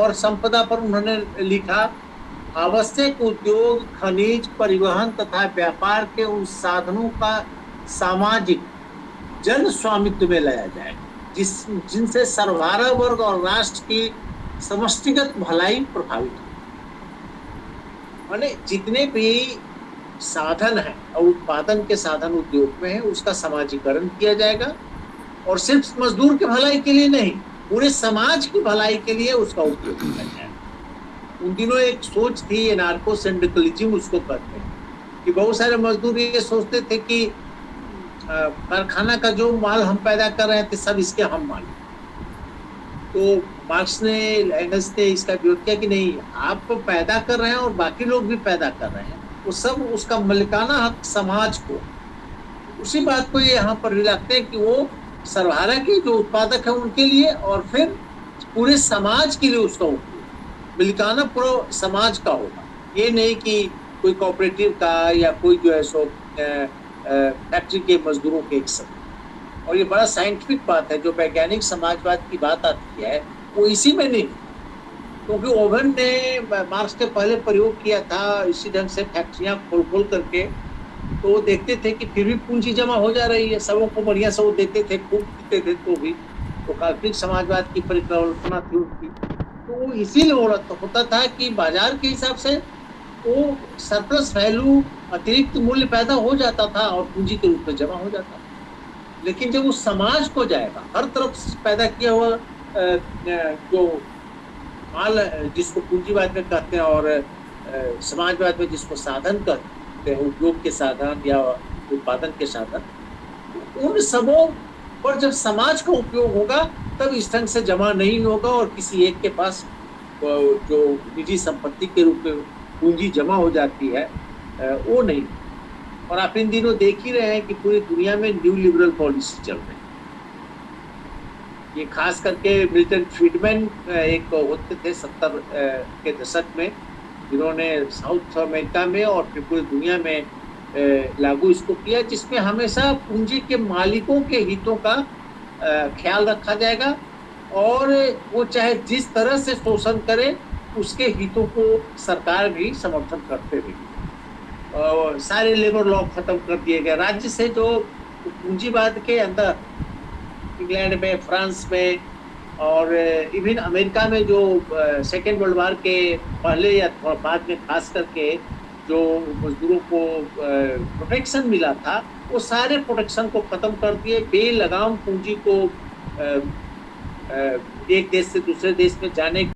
और संपदा पर उन्होंने लिखा, आवश्यक उद्योग, खनिज, परिवहन तथा व्यापार के उन साधनों का सामाजिक जन स्वामित्व में लाया जाएगा जिनसे सर्वहारा वर्ग और राष्ट्र की समष्टिगत भलाई प्रभावित हो। माने जितने भी साधन है और उत्पादन के साधन उद्योग में है, उसका समाजीकरण किया जाएगा और सिर्फ मजदूर की भलाई के लिए नहीं, पूरे समाज की भलाई के लिए उसका उपयोग किया जाएगा। उन दिनों एक सोच थी, एनार्को सिंडिकलिज्म उसको कहते हैं, कि बहुत सारे मजदूर ये सोचते थे कि कारखाना का जो माल हम पैदा कर रहे थे सब इसके हम मालिक। तो मार्क्स ने, एंगल्स ने इसका विरोध किया कि नहीं, आप पैदा कर रहे हैं और बाकी लोग भी पैदा कर रहे हैं, वो सब उसका मलिकाना हक समाज को। उसी बात को ये यहाँ पर रखते हैं कि वो सर्वहारा के जो उत्पादक है उनके लिए और फिर पूरे समाज के लिए उसका उपयोग मलिकाना पूरा समाज का होगा। ये नहीं कि कोई कोऑपरेटिव का या कोई जो है सो फैक्ट्री के मजदूरों के एक सब। और ये बड़ा साइंटिफिक बात है, जो वैज्ञानिक समाजवाद की बात आती है वो इसी में नहीं, क्योंकि ओवन ने मार्क्स के पहले प्रयोग किया था इसी ढंग से फैक्ट्रियां खोल खोल करके, तो वो देखते थे कि फिर भी पूंजी जमा हो जा रही है, सबों को बढ़िया से वो देते थे, खूब पीते थे, तो भी तो काल्पनिक समाजवाद की परिकल्पना थी उनकी। तो इसीलिए होता था कि बाजार के हिसाब से वो सरप्लस वैल्यू, अतिरिक्त मूल्य पैदा हो जाता था और पूंजी के रूप में जमा हो जाता था। लेकिन जब वो समाज को जाएगा, हर तरफ से पैदा किया हुआ जो माल जिसको पूंजीवाद में कहते हैं और समाजवाद में जिसको साधन कहते हैं, उद्योग के साधन या उत्पादन के साधन, उन सबों पर जब समाज का उपयोग होगा तब इस ढंग से जमा नहीं होगा और किसी एक के पास जो निजी संपत्ति के रूप में पूंजी जमा हो जाती है वो नहीं। और आप इन दिनों देख ही रहे हैं कि पूरी दुनिया में न्यू लिबरल पॉलिसी चल रही है। ये खास करके मिल्टन फ्रीडमैन एक होते थे 70 के दशक में, जिन्होंने साउथ अमेरिका में और फिर पूरी दुनिया में लागू इसको किया, जिसमें हमेशा पूंजी के मालिकों के हितों का ख्याल रखा जाएगा और वो चाहे जिस तरह से शोषण करे उसके हितों को सरकार भी समर्थन करते रही। और सारे लेबर लॉ खत्म कर दिए गए। राज्य से जो पूंजीवाद के अंदर इंग्लैंड में, फ्रांस में और इवन अमेरिका में जो सेकेंड वर्ल्ड वार के पहले या बाद में खास करके जो मजदूरों को प्रोटेक्शन मिला था, वो सारे प्रोटेक्शन को खत्म कर दिए। बेलगाम पूंजी को एक देश से दूसरे देश में जाने